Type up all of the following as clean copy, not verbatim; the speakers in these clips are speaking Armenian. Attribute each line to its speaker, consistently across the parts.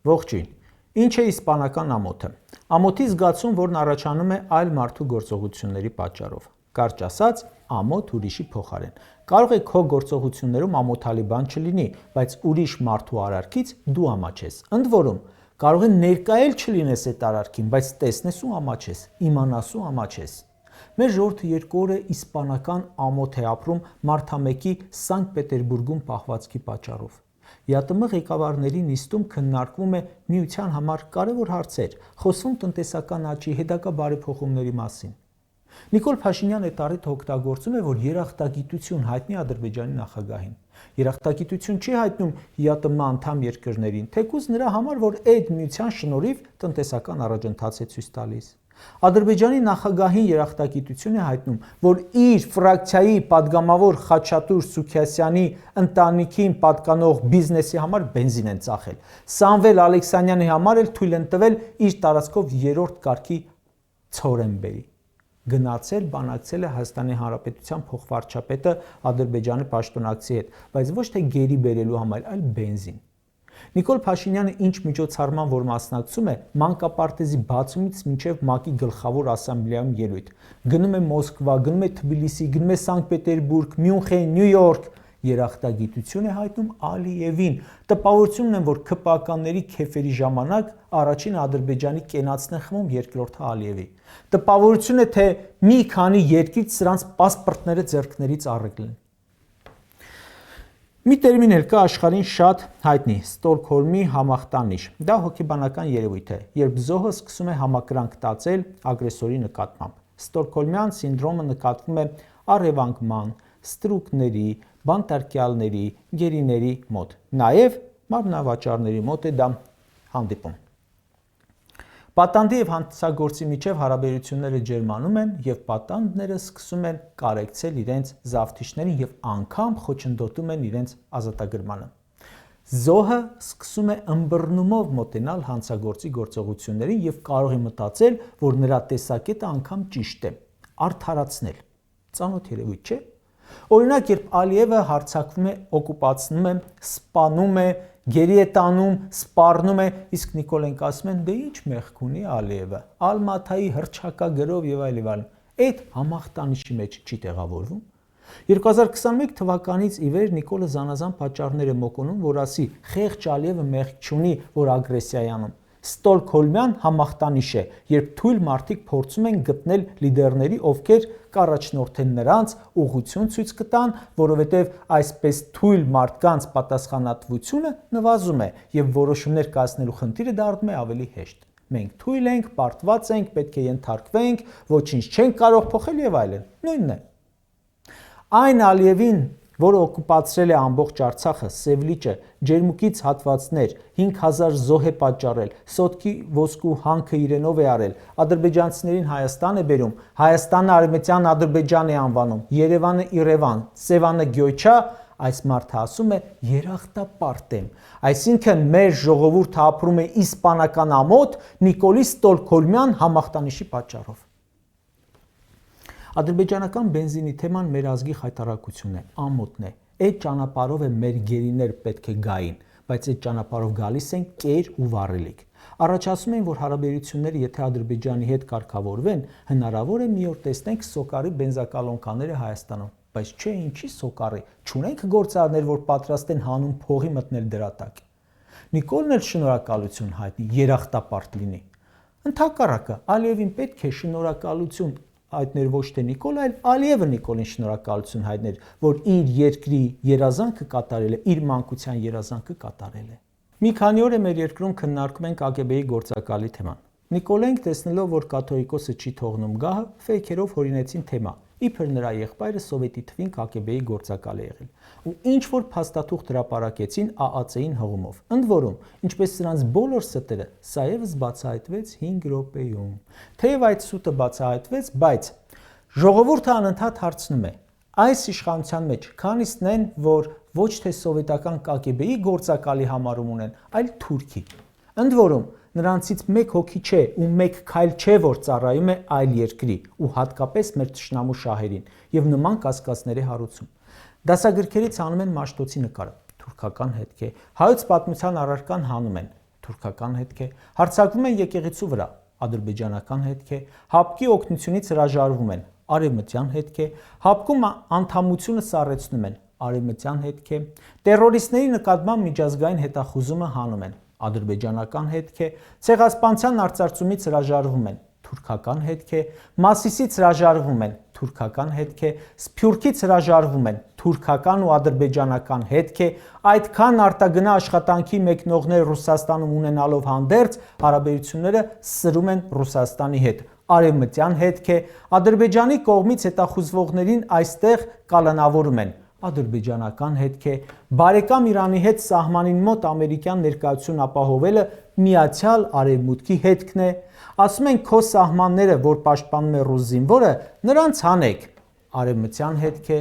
Speaker 1: Ողջույն։ Ինչ է իսպանական ամոթը։ Ամոթի զգացում, որն առաջանում է այլ մարդու գործողությունների պատճառով։ Կարճ ասած, ամոթ ուրիշի փոխարեն։ Կարող է քո գործողություններում ամոթալի բան չլինի, բայց ուրիշ մարդու արարքից դու ամաչես։ Ընդ որում, կարող է ներկայել չլինես այդ արարքին, բայց տեսնես ու ամաչես, իմանաս ու ամաչես։ Մեր ժողովուրդը 2 օր է իսպանական ամոթ է ապրում մարդամեկի Սանկտ Պետերբուրգում պահվածքի պատճառով։ ԵԱՏՄ ղեկավարների նիստում քննարկվում է միության համար կարևոր հարցեր, խոսվում տնտեսական աճի, հետագա բարեփոխումների մասին։ Նիկոլ Փաշինյանը այդ առիթը օգտագործում է, որ երախտագիտություն հայտնի Ադրբեջանի նախագահին։ Երախտագիտություն չի հայտնում ԵԱՏՄ անդամ երկրներին, թեկուզ նրա համար, որ այդ միության շնորհիվ տնտեսական առաջընթաց է ցույց տալիս։ Ադրբեջանի նախագահին երախտագիտություն է հայտնում, որ իր ֆրակցիայի падգամավոր Խաչատուր Սուքիասյանի ընտանիքին պատկանող բիզնեսի համար բենզին են ծախել։ Սամվել Ալեքսանյանի համար էլ թույլ են տվել իր տարածքով 3-րդ կարգի ցորեն բերի։ Գնացել, բանակցել է Հայաստանի Հանրապետության փոխվարչապետը Ադրբեջանի պաշտոնակցի հետ, բայց ոչ թե գերի բերելու համար, այլ բենզին։ Նիկոլ Փաշինյանը ինչ միջոցառման որ մասնակցում է, մանկապարտեզի բացումից մինչև ՄԱԿ-ի գլխավոր ասամբլեայում ելույթ։ Գնում է Մոսկվա, գնում է Թբիլիսի, գնում է Սանկտ Պետերբուրգ, Մյունխեն, Նյու Յորք։ Երախտագիտություն է հայտնում Ալիևին։ Տպավորությունն է, որ ՔՊԱ-ականների քեֆերի ժամանակ առաջին Ադրբեջանի կենացն է խմում, երկրորդը Ալիևի։ Տպավորություն է, թե մի քանի երկրից սրանց պասպորտները ձեռքներից առել են։ Մի տերմին էլ կա աշխարհին շատ հայտնի՝ Ստոկհոլմի համախտանիշ։ Դա հոգեբանական երևույթ է, երբ զոհը սկսում է համակրանք տածել ագրեսորի նկատմամբ։ Ստոկհոլմյան սինդրոմը նկատվում է առևանգման, ստրուկների, բանտարկյալների, գերիների մոտ։ Նաև մարմնավաճառների մոտ է դա հանդիպում։ Պատանդի եւ հանցագործի միջև հարաբերությունները ջերմանում են եւ պատանդները սկսում են կարեկցել իրենց զավթիչներին եւ անգամ խոչընդոտում են իրենց ազատագրմանը։ Զոհը սկսում է ըմբռնումով մոտենալ հանցագործի գործողություններին եւ կարող է մտածել, որ նրա տեսակետը անգամ ճիշտ է, արդարացնել։ Ծանոթ երևույթ չէ։ Օրինակ, երբ Ալիևը հարձակվում է, օկուպացնում է, սպանում է, գերի է տանում, սպառնում է, իսկ Նիկոլենք ասում են, դե ինչ մեղք ունի Ալիևը, Ալմաթայի հռչակագրով եւ այլն։ Այդ համախտանիշի մեջ չի տեղավորվում։ 2021 թվականից ի վեր Նիկոլը զանազան պատճառներ է մոկոնում, որ ասի խեղճ Ալիևը մեղք չունի, որ ագրեսիա է անում։ Ստոկհոլմյան համախտանիշ է, երբ թույլ մարդիկ փորձում են գտնել լիդերների, ովքեր կառաջնորդեն նրանց, ուղղություն ցույց կտան, որովհետև այսպես թույլ մարդկանց պատասխանատվությունը նվազում է եւ որոշումներ կայացնելու խնդիրը դառնում է ավելի հեշտ։ Մենք թույլ ենք, պարտված ենք, պետք է ենթարկվենք, ոչինչ չենք կարող փոխել եւ այլն։ Նույնն է։ Այն Ալիևին, որը օկուպացրել է ամբողջ Արցախը, Սևլիճը, ջերմուկից հատվածներ, 5000 զոհ է պատճառել, սոտքի ոսկու հանքը իրենով է արել, ադրբեջանցիներին Հայաստան է բերում, Հայաստանը արևմտյան Ադրբեջան է անվանում, Երևանը Իրևան, Սևանը Գյոյչա, այս մարդը ասում է երախտապարտ եմ։ Այսինքն մեր ժողովուրդը ապրում է իսպանական ամոթ Նիկոլի Ստոկհոլմյան համախտանիշի պատճառով։ Ադրբեջանական բենզինի թեման մեր ազգի խայտառակությունն է, ամոթն է։ Այդ ճանապարհով է մեր գերիներ պետք է գային, բայց այդ ճանապարհով գալիս են կեր ու վառելիք։ Առաջացնում են, որ հարաբերությունները, եթե Ադրբեջանի հետ կարգավորվեն, հնարավոր է մի օր տեսնենք Սոկարի բենզակալոնկաները Հայաստանում, բայց չէ ինչի Սոկարի, չունենք գործարներ, որ պատրաստ են հանուն փողի մտնել դրա տակ։ Նիկոլն էլ շնորհակալություն հայտնի, երախտապարտ լինի։ Ընդհակառակը, Ալիևին պետք է շնորհակալություն հայտներ ոչ թե Նիկոլ, այլ Ալիևը Նիկոլին շնորհակալություն հայտներ, որ իր երկրի երազանքը կատարել է, իր մանկության երազանքը կատարել է։ Մի քանի օր է մեր երկրում քննարկում են ԿԳԲ-ի գործակալի թեման։ Նիկոլենք, տեսնելով, որ կաթողիկոսը չի թողնում գահը, ֆեյքերով հորինեցին թեմա։ Իբր նրա եղբայրը Սովետի թվին ԿԳԲ-ի գործակալ է եղել։ Ու ինչ որ փաստաթուղթ հրապարակեցին ԱԱՑ-ին հղումով։ Ընդ որում, ինչպես սրանց բոլոր ստերը, սա եւս բացահայտվեց 5 րոպեում։ Թեև այդ սուտը բացահայտվեց, բայց ժողովուրդը անընդհատ հարցնում է. այս իշխանության մեջ քանիսն են, որ ոչ թե սովետական ԿԳԲ-ի գործակալի համարում ունեն, այլ թուրքի։ Ընդ որում, նրանցից մեկ հոգի չէ ու մեկ քայլ չէ, որ ծառայում է այլ երկրի ու հատկապես մեր թշնամու շահերին եւ նման կասկածների հարուցում։ Դասագրքերից հանում են Մաշտոցի նկարը, թուրքական հետք է, հայոց պատմության առարկան հանում են, թուրքական հետք է, հարձակվում են եկեղեցու վրա, ադրբեջանական հետք է, ՀԱՊԿ-ի օգնությունից հրաժարվում են, արևմտյան հետք է, ՀԱՊԿ-ում անդամությունը սառեցնում են, արևմտյան հետք է, տերորիստների նկատմամբ միջազգային հետախուզումը հանում են, ադրբեջանական հետք է, ցեղասպանության արծարծումից հրաժարվում են, թուրքական հետք է, Մասիսից հրաժարվում են, թուրքական հետք է, Սփյուռքից հրաժարվում են, թուրքական ու ադրբեջանական հետք է, այդքան արտագնա աշխատանքի մեկնողներ Ռուսաստանում ունենալով հանդերձ հարաբերությունները սրում են Ռուսաստանի հետ, արևմտյան հետք է, Ադրբեջանի կողմից հետախուզվողներին այստեղ կալանավորում են, ադրբեջանական հետք է, բարեկամ Իրանի հետ սահմանին մոտ ամերիկյան ներկայություն ապահովելը Միացյալ Արևմուտքի հետքն է, ասում են քո սահմանները, որ պաշտպանում է ռուս զինվորը, նրանց հանեք, արևմտյան հետք է,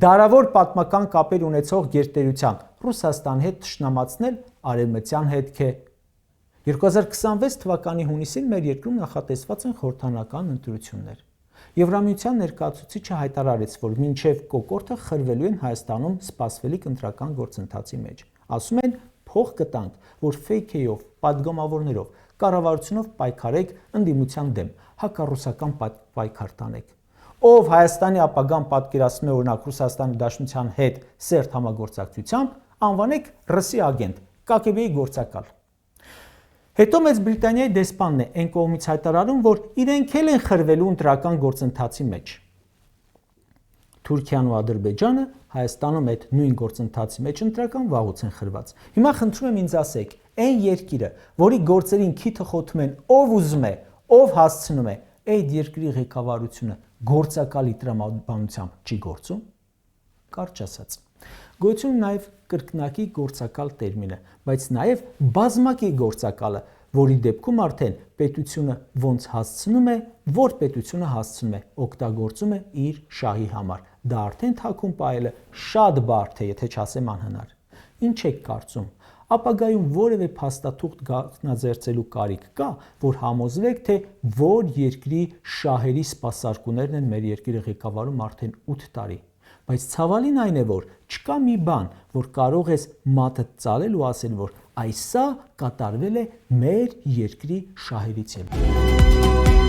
Speaker 1: դարավոր պատմական կապեր ունեցող գերտերության Ռուսաստանի հետ թշնամացնել արևմտյան հետք է։ 2026 թվականի հունիսին մեր երկրում նախատեսված են խորհրդարանական ընտրություններ։ Եվրամիության ներկայացուցիչը հայտարարեց, որ մինչև կոկորդը խրվելու են Հայաստանում սպասվելիք ընտրական գործընթացի մեջ։ Ասում են, փող կտանք, որ ֆեյքեյով, падգամավորներով, կառավարությունով պայքարեք ընդդիմության դեմ, հակառուսական պայքար տանեք։ Ով Հայաստանի ապագան պատկերացնում է օրինակ Ռուսաստանի Դաշնության հետ սերտ համագործակցությամբ, անվանեք ՌՍ-ի ագենտ, ԿԳԲ-ի գործակալ։ Հետո Մեծ Բրիտանիայի դեսպանն է այն կողմից հայտարարում, որ իրենք էլ են խրվելու ընտրական գործընթացի մեջ։ Թուրքիան ու Ադրբեջանը Հայաստանում այդ նույն գործընթացի մեջ ընտրական վաղուց են խրված։ Հիմա խնդրում եմ ինձ ասեք, այն երկիրը, որի գործերին քիթը խոթում են, ով ուզում է, ով հասցնում է, այդ երկրի ղեկավարությունը գործակալի տրամաբանությամբ չի գործում։ Կարճ ասած, գոյություն նաև կրկնակի գործակալ տերմինը, բայց նաև բազմակի գործակալը, որի դեպքում արդեն պետությունը ոնց հասցնում է, որ պետությունը հասցնում է, օգտագործում է իր շահի համար։ Դա արդեն թաքուն պահելը շատ բարդ է, եթե չասեմ անհնար։ Ինչ եք կարծում, ապագայում որևէ փաստաթուղթ գաղտնաձեռցելու կարիք կա, որ համոզվեք, թե որ երկրի շահերի սպասարկուներն են մեր երկիրը ղեկավարում արդեն 8 տարի։ Բայց ցավալին այն է, որ չկա մի բան, որ կարող ես մատը ծալել ու ասել, որ այսա կատարվել է մեր երկրի շահերից ելք։